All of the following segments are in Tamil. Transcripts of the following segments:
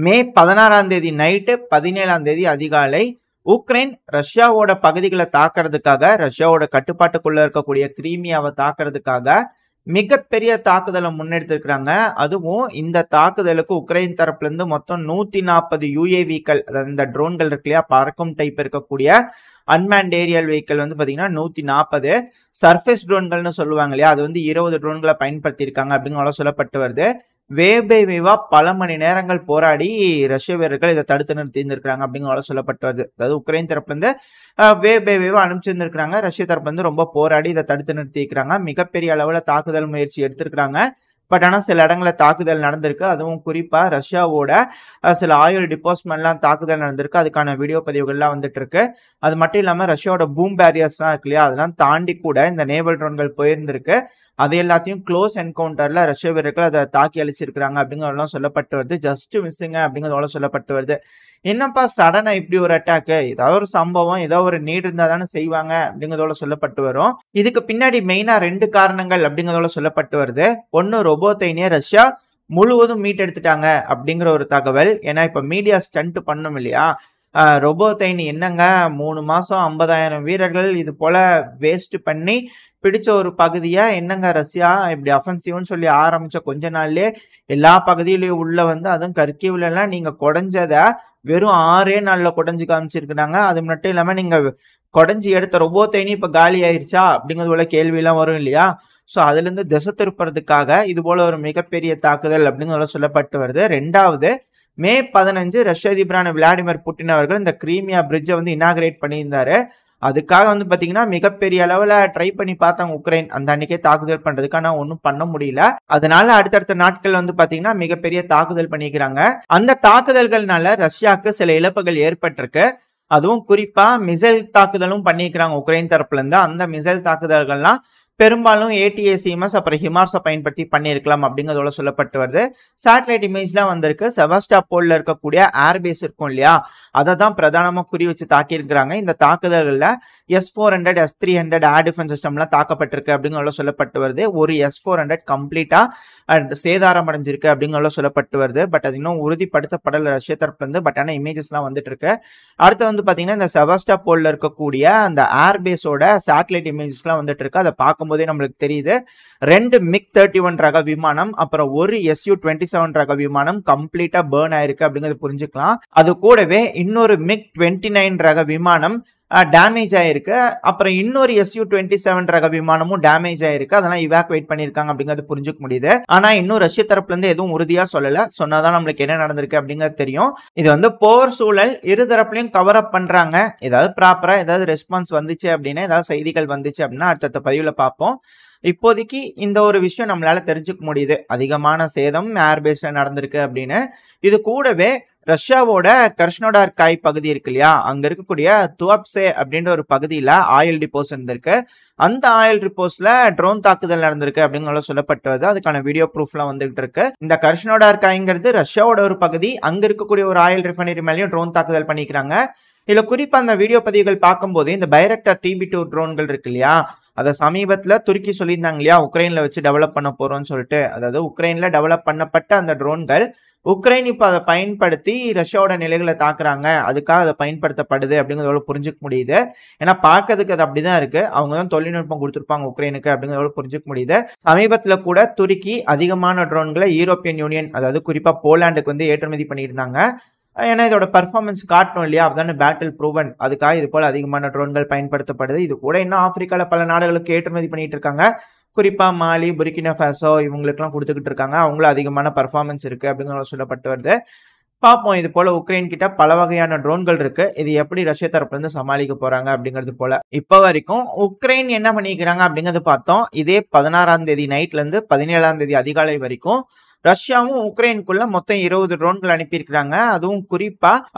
மே 16ஆம் தேதி நைட்டு 17ஆம் தேதி அதிகாலை உக்ரைன் ரஷ்யாவோட பகுதிகளை தாக்குறதுக்காக, ரஷ்யாவோட கட்டுப்பாட்டுக்குள்ள இருக்கக்கூடிய கிரீமியாவை தாக்குறதுக்காக மிகப்பெரிய தாக்குதலை முன்னெடுத்திருக்கிறாங்க. அதுவும் இந்த தாக்குதலுக்கு உக்ரைன் தரப்புல இருந்து மொத்தம் 140 UAVக்கள், அதாவது இந்த ட்ரோன்கள் இருக்கு இல்லையா, பறக்கும் டைப் இருக்கக்கூடிய அன்மேன்ட் ஏரியல் வெஹிக்கிள் வந்து பாத்தீங்கன்னா 140 சர்ஃபேஸ் ட்ரோன்கள்னு சொல்லுவாங்க இல்லையா, அது வந்து 20 ட்ரோன்களை பயன்படுத்தி இருக்காங்க அப்படின்னு சொல்லப்பட்டு வருது. வேவ் பை வேவா பல மணி நேரங்கள் போராடி ரஷ்ய வீரர்கள் இதை தடுத்து நிறுத்தி இருந்திருக்காங்க அப்படிங்கிற சொல்லப்பட்டு வருது. அதாவது உக்ரைன் தரப்புல இருந்து வேவ் பை வேவா அனுப்பிச்சிருந்திருக்காங்க, ரஷ்ய தரப்புல இருந்து ரொம்ப போராடி இதை தடுத்து நிறுத்தி இருக்கிறாங்க. மிகப்பெரிய அளவுல தாக்குதல் முயற்சி எடுத்திருக்கிறாங்க. பட் ஆனால் சில இடங்களில் தாக்குதல் நடந்திருக்கு. அதுவும் குறிப்பா ரஷ்யாவோட சில ஆயில் டிபோஸ்மெண்ட்லாம் தாக்குதல் நடந்திருக்கு. அதுக்கான வீடியோ பதிவுகள்லாம் வந்துட்டு இருக்கு. அது மட்டும் இல்லாம ரஷ்யாவோட பூம் பேரியர்ஸ்லாம் இருக்கு இல்லையா, அதெல்லாம் தாண்டி கூட இந்த நேவல் ட்ரோன்கள் போயிருந்திருக்கு. அது எல்லாத்தையும் க்ளோஸ் என்கவுண்டர்ல ரஷ்ய வீரர்கள் அதை தாக்கி அழிச்சிருக்கிறாங்க அப்படிங்கிறதெல்லாம் சொல்லப்பட்டு வருது. ஜஸ்ட் மிஸ்ஸுங்க அப்படிங்கிறதோட சொல்லப்பட்டு வருது. என்னப்பா சடனா இப்படி ஒரு அட்டாக்கு, ஏதாவது ஒரு சம்பவம், ஏதாவது ஒரு நீட் இருந்தா தானே செய்வாங்க அப்படிங்கிறதோட சொல்லப்பட்டு வரும். இதுக்கு பின்னாடி மெயினா 2 காரணங்கள் அப்படிங்கிறதோட சொல்லப்பட்டு வருது. ஒன்னு, ரொபோத்தைனிய ரஷ்யா முழுவதும் மீட்டெடுத்துட்டாங்க அப்படிங்கிற ஒரு தகவல். ஏன்னா இப்ப மீடியா ஸ்டண்ட் பண்ணும் இல்லையா, ரொபோத்தைனி என்னங்க 3 மாசம் 50,000 வீரர்கள் இது போல வேஸ்ட் பண்ணி பிடிச்ச ஒரு பகுதியா என்னங்க ரஷ்யா இப்படி அஃபென்சிவ்னு சொல்லி ஆரம்பிச்ச கொஞ்ச நாள்லயே எல்லா பகுதியிலயும் உள்ள வந்து, அதுவும் கர்கிவ்ல எல்லாம் நீங்க குறைஞ்சத வெறும் 6 நாள்ல குறைஞ்சு காமிச்சிருக்கிறாங்க. அது மட்டும் இல்லாம நீங்க குறைஞ்சி எடுத்த ரொபோத்தைனி இப்ப காலி ஆயிருச்சா அப்படிங்கிறது போல கேள்வி எல்லாம் வரும் இல்லையா. சோ அதுல இருந்து திசை திருப்புறதுக்காக இது போல ஒரு மிகப்பெரிய தாக்குதல் அப்படிங்கிறது சொல்லப்பட்டு வருது. 2வது, மே 15 ரஷ்ய அதிபரான விளாடிமிர் புட்டின் அவர்கள் இந்த கிரீமியா பிரிட்ஜை வந்து இனாகிரேட் பண்ணியிருந்தாரு. அதுக்காக வந்து பாத்தீங்கன்னா மிகப்பெரிய அளவுல ட்ரை பண்ணி பார்த்தாங்க உக்ரைன் அந்த அன்னைக்கே தாக்குதல் பண்றதுக்கு. ஆனா ஒன்னும் பண்ண முடியல. அதனால அடுத்தடுத்த நாட்கள் வந்து பாத்தீங்கன்னா மிகப்பெரிய தாக்குதல் பண்ணிக்கிறாங்க. அந்த தாக்குதல்கள்னால ரஷ்யாவுக்கு சில இழப்புகள் ஏற்பட்டிருக்கு. அதுவும் குறிப்பா மிசைல் தாக்குதலும் பண்ணிக்கிறாங்க உக்ரைன் தரப்புல இருந்து. அந்த மிசைல் தாக்குதல்கள்லாம் பெரும்பாலும் ATACMS அப்புறம் ஹிமார்ஸை பயன்படுத்தி பண்ணியிருக்கலாம் அப்படிங்கிறதோட சொல்லப்பட்டு வருது. சேட்டலைட் இமேஜ்லாம் வந்திருக்கு. செவாஸ்டாபோல்ல இருக்கக்கூடிய ஏர்பேஸ் இருக்கும் இல்லையா, அதை தான் பிரதானமா குறி வச்சு தாக்கியிருக்கிறாங்க. இந்த தாக்குதல்கள்ல S-400 S-300 ஏர் டிஃபென்ஸ் சிஸ்டம்லாம் தாக்கப்பட்டிருக்கு அப்படிங்கிறத சொல்லப்பட்டு வருது. ஒரு S-400 கம்ப்ளீட்டா சேதாரம் அடைஞ்சிருக்கு அப்படிங்கிறத சொல்லப்பட்டு வருது. பட் அது இன்னும் உறுதிப்படுத்தப்படல ரஷ்ய தரப்புல இருந்து. பட் ஆனா இமேஜஸ்லாம் வந்துட்டு இருக்கு. அடுத்து வந்து பாத்தீங்கன்னா இந்த செவாஸ்டாபோல்ல இருக்கக்கூடிய அந்த ஏர்பேஸோட சேட்டலைட் இமேஜஸ்லாம் வந்துட்டு இருக்கு. அதை பார்க்கும்போதே நம்மளுக்கு தெரியுது 2 MiG-31 ரக விமானம் அப்புறம் ஒரு Su-27 ரக விமானம் கம்ப்ளீட்டா பர்ன் ஆயிருக்கு அப்படிங்கறது புரிஞ்சுக்கலாம். அது கூடவே இன்னொரு MiG-29 ரக விமானம் டேமேஜ் ஆயிருக்கு. அப்புறம் இன்னொரு Su-27 ரக விமானமும் டேமேஜ் ஆயிருக்கு. அதெல்லாம் இவாக்குவேட் பண்ணிருக்காங்க அப்படிங்கிறது புரிஞ்சுக்க முடியுது. ஆனா இன்னும் ரஷ்ய தரப்புல இருந்து எதுவும் உறுதியா சொல்லல. சொன்னாதான் நம்மளுக்கு என்ன நடந்திருக்கு அப்படிங்கிறது தெரியும். இது வந்து போர் சூழல், இரு தரப்புலையும் கவர் அப் பண்றாங்க. ஏதாவது ப்ராப்பரா ஏதாவது ரெஸ்பான்ஸ் வந்துச்சு அப்படின்னா, ஏதாவது செய்திகள் வந்துச்சு அப்படின்னா அடுத்த பதிவுல பார்ப்போம். இப்போதைக்கு இந்த ஒரு விஷயம் நம்மளால தெரிஞ்சுக்க முடியுது, அதிகமான சேதம் ஏர்பேஸ்ல நடந்திருக்கு அப்படின்னு. இது கூடவே ரஷ்யாவோட கர்ஷ்னோடார்காய் பகுதி இருக்கு இல்லையா, அங்க இருக்கக்கூடிய துவாப்சே அப்படின்ற ஒரு பகுதியில ஆயில் டிப்போஸ் இருந்திருக்கு. அந்த ஆயில் டிப்போஸ்ல ட்ரோன் தாக்குதல் நடந்திருக்கு அப்படிங்கிற சொல்லப்பட்டு வருது. அதுக்கான வீடியோ ப்ரூஃப்லாம் வந்துகிட்டு இருக்கு. இந்த கர்ஷ்னோடார்காய்ங்கிறது ரஷ்யாவோட ஒரு பகுதி. அங்க இருக்கக்கூடிய ஒரு ஆயில் ரிஃபைனரி மேலேயும் ட்ரோன் தாக்குதல் பண்ணிக்கிறாங்க. இதுல குறிப்பா அந்த வீடியோ பதிவுகள் பார்க்கும்போது இந்த பைரக்டர் TB2 ட்ரோன்கள் இருக்கு இல்லையா, அதை சமீபத்துல துருக்கி சொல்லியிருந்தாங்க இல்லையா, உக்ரைன்ல வச்சு டெவலப் பண்ண போறோம்னு சொல்லிட்டு. அதாவது உக்ரைன்ல டெவலப் பண்ணப்பட்ட அந்த ட்ரோன்கள் உக்ரைன் இப்ப அதை பயன்படுத்தி ரஷ்யாவோட நிலைகளை தாக்குறாங்க, அதுக்காக அதை பயன்படுத்தப்படுது அப்படிங்கிறதோட புரிஞ்சுக்க முடியுது. ஏன்னா பார்க்கறதுக்கு அது அப்படிதான் இருக்கு. அவங்க தான் தொழில்நுட்பம் கொடுத்துருப்பாங்க உக்ரைனுக்கு அப்படிங்கிறதோட புரிஞ்சுக்க முடியுது. சமீபத்துல கூட துருக்கி அதிகமான ட்ரோன்களை யூரோப்பியன் யூனியன், அதாவது குறிப்பா போலாண்டுக்கு வந்து ஏற்றுமதி பண்ணியிருந்தாங்க. ஏன்னா இதோட பர்ஃபார்மன்ஸ் காட்டணும் இல்லையா, அப்பதானே பேட்டில் ப்ரூவன். அதுக்காக இது போல அதிகமான ட்ரோன்கள் பயன்படுத்தப்படுது. இது கூட இன்னும் ஆப்பிரிக்கால பல நாடுகளுக்கு ஏற்றுமதி பண்ணிட்டு இருக்காங்க. குறிப்பா மாலி, புர்கினா ஃபாசோ இவங்களுக்கு எல்லாம் கொடுத்துக்கிட்டு இருக்காங்க. அவங்களும் அதிகமான பர்ஃபார்மன்ஸ் இருக்கு அப்படிங்கிற சொல்லப்பட்டு வருது. பார்ப்போம், இது போல உக்ரைன் கிட்ட பல வகையான ட்ரோன்கள் இருக்கு. இது எப்படி ரஷ்ய தரப்புல இருந்து சமாளிக்க போறாங்க அப்படிங்கிறது போல. இப்ப வரைக்கும் உக்ரைன் என்ன பண்ணிக்கிறாங்க அப்படிங்கறது பார்த்தோம். இதே 16ஆம் தேதி நைட்ல இருந்து 17ஆம் தேதி அதிகாலை வரைக்கும் ரஷ்யாவும் உக்ரைனுக்குள்ள மொத்தம் 20 ட்ரோன்கள் அனுப்பியிருக்கிறாங்க. அதுவும் குறிப்பா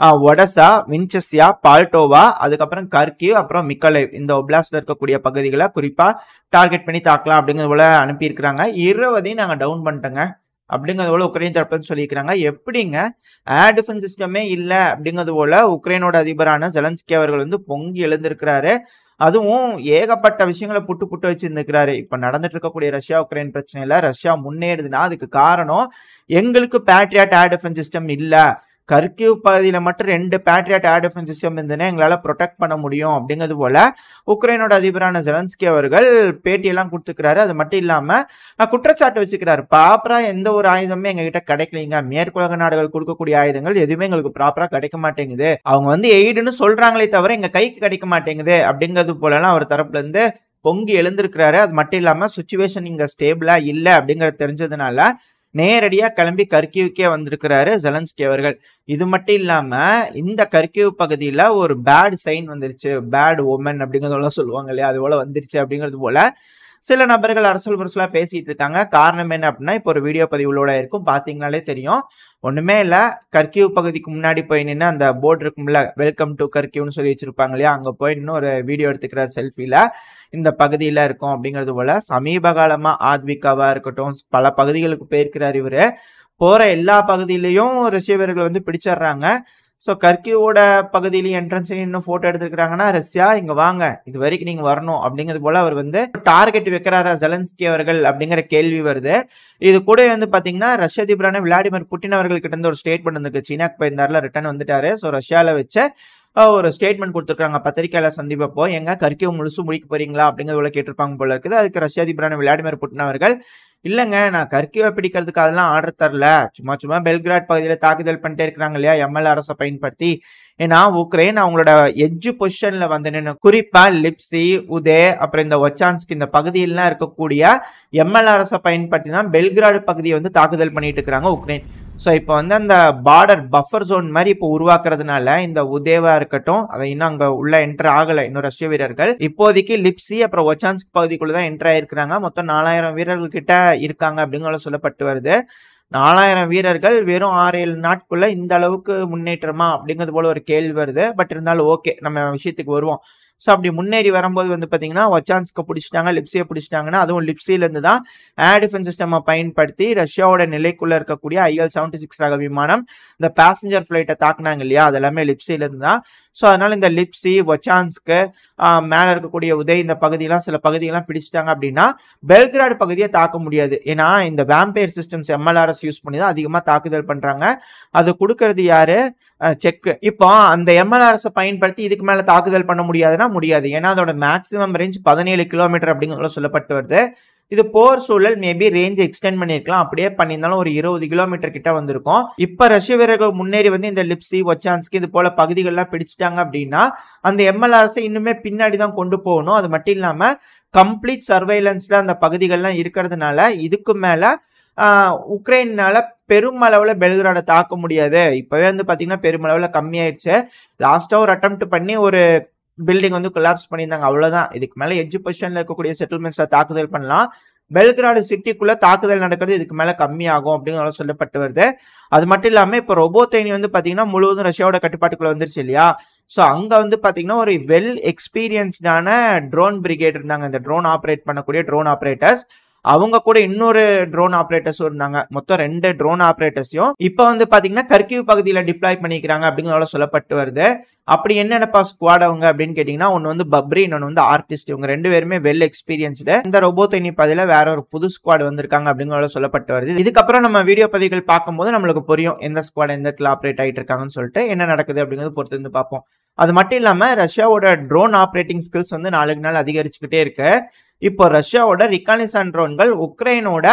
ஒடசா, வின்செஸ்யா, பால்டோவா, அதுக்கப்புறம் கர்கிவ், அப்புறம் மிக்கலைவ், இந்த ஒப்லாஸ்ட்ல இருக்கக்கூடிய பகுதிகளை குறிப்பா டார்கெட் பண்ணி தாக்கலாம் அப்படிங்கிறது போல அனுப்பியிருக்கிறாங்க. 20 நாங்க டவுன் பண்ணிட்டோங்க அப்படிங்கிறது போல உக்ரைன் தரப்புன்னு சொல்லியிருக்கிறாங்க. எப்படிங்க ஏர் டிஃபென்ஸ் சிஸ்டமே இல்லை அப்படிங்கிறது போல உக்ரைனோட அதிபரான ஜெலன்ஸ்கி அவர்கள் வந்து பொங்கி எழுந்திருக்கிறாரு. அதுவும் ஏகப்பட்ட விஷயங்களை புட்டு புட்டு வச்சிருந்துக்கிறாரு. இப்ப நடந்துட்டு இருக்கக்கூடிய ரஷ்யா உக்ரைன் பிரச்சனையில ரஷ்யா முன்னேறுதுன்னா அதுக்கு காரணம் எங்களுக்கு பேட்ரியாட் ஏர் டிஃபென்ஸ் சிஸ்டம் இல்ல, கர்கிவ் பகுதியில மட்டும் 2 பேட்ரியாட் ஏர் டிஃபென்ஸ் சிஸ்டம் இருந்ததுன்னா எங்களால ப்ரொடெக்ட் பண்ண முடியும் அப்படிங்கிறது போல உக்ரைனோட அதிபரான ஜெலன்ஸ்கி அவர்கள் பேட்டியெல்லாம் கொடுத்துக்கிறாரு. அது மட்டும் இல்லாம குற்றச்சாட்டு வச்சுக்கிறாரு, ப்ராப்பரா எந்த ஒரு ஆயுதமே எங்க கிட்ட கிடைக்கலீங்க, மேற்குலக நாடுகள் கொடுக்கக்கூடிய ஆயுதங்கள் எதுவுமே எங்களுக்கு ப்ராப்பரா கிடைக்க மாட்டேங்குது, அவங்க வந்து எய்டுன்னு சொல்றாங்களே தவிர எங்க கைக்கு கிடைக்க மாட்டேங்குது அப்படிங்கிறது போலலாம் அவர் தரப்புல இருந்து பொங்கி எழுந்திருக்கிறாரு. அது மட்டும் இல்லாம சுச்சுவேஷன் இங்க ஸ்டேபிளா இல்ல அப்படிங்கறது தெரிஞ்சதுனால நேரடியா கிளம்பி கர்கிவுக்கே வந்திருக்கிறாரு ஜெலன்ஸ்கி அவர்கள். இது மட்டும் இல்லாம இந்த கர்கிவ் பகுதியில ஒரு பேட் சைன் வந்துருச்சு, பேட் ஓமன் அப்படிங்கறதெல்லாம் சொல்லுவாங்க இல்லையா, அது போல வந்துருச்சு அப்படிங்கிறது போல சில நபர்கள் அரசல் புரசலா பேசிட்டு இருக்காங்க. காரணம் என்ன அப்படின்னா, இப்போ ஒரு வீடியோ பதிவுகளோட இருக்கும், பாத்தீங்கன்னாலே தெரியும். ஒண்ணுமே இல்ல, கர்கிவ் பகுதிக்கு முன்னாடி போய் நின்று அந்த போர்டு இருக்கும்ல, வெல்கம் டு கர்கிவ்னு சொல்லி வச்சிருப்பாங்க இல்லையா, அங்க போய் இன்னும் ஒரு வீடியோ எடுத்துக்கிறார் செல்ஃபில, இந்த பகுதியில இருக்கும் அப்படிங்கிறது போல. சமீப காலமா ஆத்விகாவா இருக்கட்டும் பல பகுதிகளுக்கு போயிருக்கிறார் இவரு. போற எல்லா பகுதியிலையும் ரஷ்ய வீரர்கள் வந்து பிடிச்சிடுறாங்க. ஸோ கர்கிவோட பகுதியிலையும் என்ட்ரன்ஸ் இன்னும் போட்டோ எடுத்துருக்காங்கன்னா, ரஷ்யா இங்க வாங்க, இது வரைக்கும் நீங்க வரணும் அப்படிங்கிறது போல அவர் வந்து டார்கெட் வைக்கிறாரா ஜெலன்ஸ்கி அவர்கள் அப்படிங்கிற கேள்வி வருது. இது கூட வந்து பாத்தீங்கன்னா ரஷ்ய அதிபரான விளாடிமிர் புட்டின் அவர்கள் கிட்ட இருந்து ஒரு ஸ்டேட்மெண்ட் வந்துருக்கு, சீனாக்கு போயிருந்தாருல, ரிட்டர்ன் வந்துட்டாரு. ஸோ ரஷ்யால வச்ச ஒரு ஸ்டேட்மெண்ட் கொடுத்துருக்காங்க பத்திரிகையாளர் சந்திப்பப்போ, எங்க கர்கிவ் முழுசு முடிக்க போறீங்களா அப்படிங்கிறது போல கேட்டிருப்பாங்க போல இருக்குது. அதுக்கு ரஷ்ய அதிபரான விளாடிமிர் புட்டின் அவர்கள், இல்லங்க நான் கர்கிவை பிடிக்கிறதுக்கு அதெல்லாம் ஆர்டர் தரல, சும்மா பெல்கிராட் பகுதியில தாக்குதல் பண்ணிட்டே இருக்கிறாங்க இல்லையா MLRS பயன்படுத்தி, ஏன்னா உக்ரைன் அவங்களோட எட்ஜ் பொசிஷன்ல வந்து நின்று குறிப்பா லிப்சி, உதே, அப்புறம் இந்த ஒச்சான்ஸ்க் இந்த பகுதியிலாம் இருக்கக்கூடிய MLRS பயன்படுத்தி தான் பெல்கிராடு பகுதியை வந்து தாக்குதல் பண்ணிட்டு இருக்கிறாங்க உக்ரைன். ஸோ இப்போ வந்து அந்த பார்டர் பஃபர் ஜோன் மாதிரி இப்போ உருவாக்குறதுனால இந்த உதேவா இருக்கட்டும், அதை இன்னும் அங்க உள்ள என்டர் ஆகல இன்னும் ரஷ்ய வீரர்கள். இப்போதைக்கு லிப்சி அப்புறம் ஒச்சான்ஸ்க் பகுதிக்குள்ளதான் என்டர் ஆயிருக்கிறாங்க. மொத்தம் 4000 வீரர்கள் கிட்ட இருக்காங்க அப்படிங்கிற சொல்லப்பட்டு வருது. 4000 வீரர்கள் வெறும் 6-7 நாட்குள்ள இந்த அளவுக்கு முன்னேற்றமா அப்படிங்கிறது போல ஒரு கேள்வி வருது. பட் இருந்தாலும் ஓகே, நம்ம விஷயத்துக்கு வருவோம். ஸோ அப்படி முன்னேறி வரும்போது வந்து பார்த்தீங்கன்னா ஒச்சான்ஸ்கை பிடிச்சிட்டாங்க, லிப்சியை பிடிச்சிட்டாங்கன்னா, அதுவும் லிப்சியிலேருந்து தான் ஏர் டிஃபென்ஸ் சிஸ்டமை பயன்படுத்தி ரஷ்யாவோட நிலைக்குள்ள இருக்கக்கூடிய IL-76 ரக விமானம் இந்த பேசஞ்சர் ஃபிளைட்டை தாக்குனாங்க இல்லையா, அது எல்லாமே லிப்சியிலேருந்து தான். ஸோ அதனால இந்த லிப்சி, ஒச்சான்ஸ்க்கு மேலே இருக்கக்கூடிய உதய் இந்த பகுதியெல்லாம் சில பகுதியெல்லாம் பிடிச்சிட்டாங்க அப்படின்னா பெல்கிராடு பகுதியை தாக்க முடியாது. ஏன்னா இந்த வேம்பயர் சிஸ்டம்ஸ் MLRS யூஸ் பண்ணி தான் அதிகமாக தாக்குதல் பண்றாங்க. அது கொடுக்கறது யாரு? செக். இப்போ அந்த MLRS பயன்படுத்தி இதுக்கு மேல தாக்குதல் பண்ண முடியாதுன்னா முடியாது. ஏன்னா அதோட மேக்ஸிமம் ரேஞ்ச் 17 கிலோமீட்டர் அப்படிங்கிறது சொல்லப்பட்டு வருது. இது போர் சூழல் மேபி ரேஞ்ச் எக்ஸ்டெண்ட் பண்ணிருக்கலாம், அப்படியே பண்ணியிருந்தாலும் ஒரு 20 கிலோமீட்டர் கிட்ட வந்திருக்கும். இப்ப ரஷ்ய வீரர்கள் முன்னேறி வந்து இந்த லிப்சி, ஒச்சான்ஸ்கி இது போல பகுதிகள்லாம் பிடிச்சிட்டாங்க அப்படின்னா அந்த MLRS இன்னுமே பின்னாடி தான் கொண்டு போகணும். அது மட்டும் இல்லாம கம்ப்ளீட் சர்வைலன்ஸ்ல அந்த பகுதிகள்லாம் இருக்கிறதுனால இதுக்கு மேல உக்ரைனால பெருமளவுல பெல்கிராடை தாக்க முடியாது. இப்பவே வந்து பாத்தீங்கன்னா பெருமளவுல கம்மியாயிடுச்சு. லாஸ்டா ஒரு அட்டெம்ப்ட் பண்ணி ஒரு பில்டிங் வந்து கொலாப்ஸ் பண்ணியிருந்தாங்க, அவ்வளவுதான். இதுக்கு மேல எட்ஜ் பொசிஷன்ல இருக்கக்கூடிய செட்டில்மெண்ட்ஸ்ல தாக்குதல் பண்ணலாம். பெல்கிராடு சிட்டிக்குள்ள தாக்குதல் நடக்கிறது இதுக்கு மேல கம்மியாகும் அப்படிங்கிற சொல்லப்பட்டு வருது. அது மட்டும் இல்லாம இப்ப ரொபோத்தைனி வந்து பாத்தீங்கன்னா முழுவதும் ரஷ்யாவோட கட்டுப்பாட்டுக்குள்ள வந்துருச்சு இல்லையா. ஸோ அங்க வந்து பாத்தீங்கன்னா ஒரு வெல் எக்ஸ்பீரியன்ஸ்டான ட்ரோன் பிரிகேட் இருந்தாங்க, இந்த ட்ரோன் ஆப்ரேட் பண்ணக்கூடிய ட்ரோன் ஆப்ரேட்டர்ஸ். அவங்க கூட இன்னொரு ட்ரோன் ஆப்ரேட்டர்ஸும் இருந்தாங்க. மொத்தம் 2 ட்ரோன் ஆப்ரேட்டர்ஸையும் இப்ப வந்து பாத்தீங்கன்னா கர்கிவ் பகுதியில டிப்ளாய் பண்ணிக்கிறாங்க அப்படிங்கிறத சொல்லப்பட்டு வருது. அப்படி என்னென்னப்பா ஸ்குவாட் அவங்க அப்படின்னு கேட்டீங்கன்னா, ஒன்னு வந்து பப்ரி, இன்னொன்னு வந்து ஆர்டிஸ்ட். இவங்க 2 பேருமே வெல் எக்ஸ்பீரியன்ஸ்டு. இந்த ரொபோத்தைனி பதில வேற ஒரு புது ஸ்குவாட் வந்திருக்காங்க அப்படிங்கிறத சொல்லப்பட்டு வருது. இதுக்கப்புறம் நம்ம வீடியோ பதிவுகள் பார்க்கும்போது நம்மளுக்கு புரியும் எந்த ஸ்குவாட் எந்த இடத்துல ஆப்ரேட் ஆயிட்டு இருக்காங்கன்னு சொல்லிட்டு, என்ன நடக்குது அப்படிங்கிறது பொறுத்து இருந்து பார்ப்போம். அது மட்டும் இல்லாம ரஷ்யாவோட ட்ரோன் ஆப்ரேட்டிங் ஸ்கில்ஸ் வந்து நாளுக்கு நாள் அதிகரிச்சுக்கிட்டே இருக்கு. இப்போ ரஷ்யாவோட ரிகானிசான் ட்ரோன்கள் உக்ரைனோட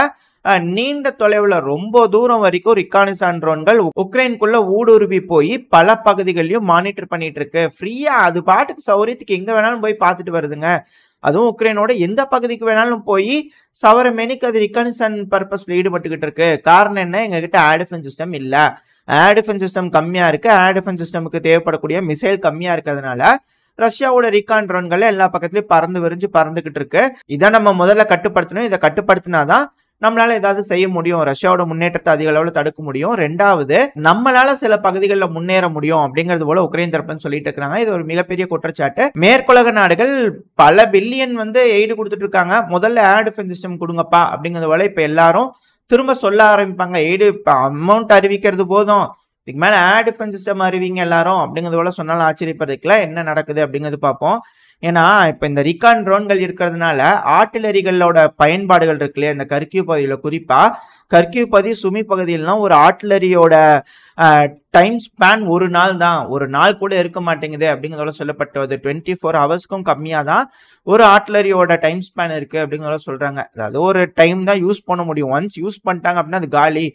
நீண்ட தொலைவுல ரொம்ப தூரம் வரைக்கும் ரிகானிசான் ட்ரோன்கள் உக்ரைனுக்குள்ள ஊடுருவி போய் பல பகுதிகளையும் மானிட்டர் பண்ணிட்டு இருக்கு. ஃப்ரீயா அது பாட்டுக்கு சௌரியத்துக்கு எங்க வேணாலும் போய் பார்த்துட்டு வருதுங்க. அதுவும் உக்ரைனோட எந்த பகுதிக்கு வேணாலும் போய் சவரமேனிக்கு அது ரிகானிசான் பர்பஸ்ல ஈடுபட்டுக்கிட்டு இருக்கு. காரணம் என்ன? எங்க கிட்ட ஏர் டிஃபென்ஸ் சிஸ்டம் இல்ல, ஏர் டிஃபென்ஸ் சிஸ்டம் கம்மியா இருக்கு, ஏர் டிஃபென்ஸ் சிஸ்டமுக்கு தேவைப்படக்கூடிய மிசைல் கம்மியா இருக்கிறதுனால ரஷ்யாவோட ரீகான் ட்ரோன்கள் எல்லா பக்கத்துலயும் பறந்து விரிஞ்சு பறந்துகிட்டு இருக்கு. இதை நம்ம முதல்ல கட்டுப்படுத்தணும். இதை கட்டுப்படுத்தினாதான் நம்மளால ஏதாவது செய்ய முடியும், ரஷ்யாவோட முன்னேற்றத்தை அதிக அளவுல தடுக்க முடியும். ரெண்டாவது, நம்மளால சில பகுதிகளில் முன்னேற முடியும் அப்படிங்கிறது போல உக்ரைன் தரப்புன்னு சொல்லிட்டு இருக்காங்க. இது ஒரு மிகப்பெரிய குற்றச்சாட்டு. மேற்குலக நாடுகள் பல பில்லியன் வந்து எய்டு கொடுத்துட்டு இருக்காங்க. முதல்ல ஏர் டிஃபென்ஸ் சிஸ்டம் கொடுங்கப்பா அப்படிங்கிறது போல இப்ப எல்லாரும் திரும்ப சொல்ல ஆரம்பிப்பாங்க. எய்டு அமௌண்ட் அறிவிக்கிறது போதும், இதுக்கு மேல ஏர் டிஃபென்ஸ் சிஸ்டம் அறிவிங்க எல்லாரும் அப்படிங்கிறது போல சொன்னாலும் ஆச்சரியப்படுறதுக்குல என்ன நடக்குது அப்படிங்கிறது பார்ப்போம். ஏன்னா இப்ப இந்த ரீகான் ட்ரோன்கள் இருக்கிறதுனால ஆர்டிலரிகளோட பயன்பாடுகள் இருக்கு இல்லையா, இந்த கர்கிவ் பகுதியில குறிப்பா கர்கிவ் பகுதி சுமி பகுதியிலாம் ஒரு ஆர்டிலரியோட டைம் ஸ்பேன் ஒரு நாள் தான், ஒரு நாள் கூட இருக்க மாட்டேங்குது அப்படிங்கிறதோட சொல்லப்பட்டது. 24 ஹவர்ஸ்க்கும் கம்மியா தான் ஒரு ஆர்டிலரியோட டைம் ஸ்பேன் இருக்கு அப்படிங்கிறத சொல்றாங்க. அதாவது ஒரு டைம் தான் யூஸ் பண்ண முடியும். ஒன்ஸ் யூஸ் பண்ணிட்டாங்க அப்படின்னா அது காலி.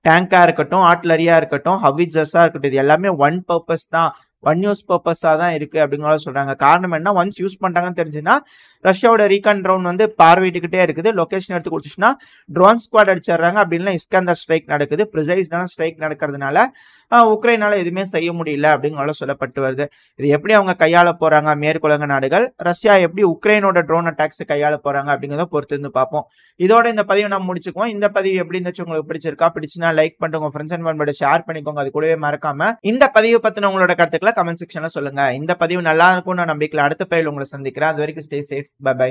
டேங்கா இருக்கட்டும், ஆர்டிலரியா இருக்கட்டும், ஹவிட்சர்ஸா இருக்கட்டும், இது எல்லாமே ஒன் பர்பஸ் தான், ஒன் யூஸ் பர்பஸா தான் இருக்கு அப்படிங்கிறத சொல்றாங்க. காரணம் என்ன, ஒன்ஸ் யூஸ் பண்ணிட்டாங்கன்னு தெரிஞ்சுன்னா ரஷ்யாவோட ரீகான் ட்ரோன் வந்து பார்வையிட்டுக்கிட்டே இருக்குது. லொகேஷன் எடுத்து கொடுத்துச்சுன்னா ட்ரோன் ஸ்குவாட் அடிச்சிடுறாங்க. அப்படின்னா இஸ்கந்தர் ஸ்ட்ரைக் நடக்குது. ப்ரிசைஸ்டான ஸ்ட்ரைக் நடக்கிறதுனால உக்ரைனால எதுவுமே செய்ய முடியல அப்படிங்கிறத சொல்லப்பட்டு வருது. இது எப்படி அவங்க கையாள போறாங்க மேற்குலக நாடுகள், ரஷ்யா எப்படி உக்ரைனோட ட்ரோன் அட்டாக்ஸ் கையாள போறாங்க அப்படிங்கிறத பொறுத்து இருந்து பார்ப்போம். இதோட இந்த பதிவை நம்ம முடிச்சுக்குவோம். இந்த பதிவு எப்படி இருந்துச்சு, உங்களுக்கு பிடிச்சிருக்கா? பிடிச்சுன்னா லைக் பண்ணுங்க, உங்க ஃப்ரெண்ட்ஸ் அண்ட் ஃபேமிலியோட ஷேர் பண்ணிக்கோங்க. அது கூடவே மறக்காம இந்த பதிவு பத்தின உங்களோட கருத்துக்களை கமெண்ட் செக்ஷன்ல சொல்லுங்க. இந்த பதிவு நல்லா இருக்கும்னு நம்பிக்கையில அடுத்த பதிவில் உங்களை சந்திக்கிறேன். அது வரைக்கும் ஸ்டே சேஃப். By by.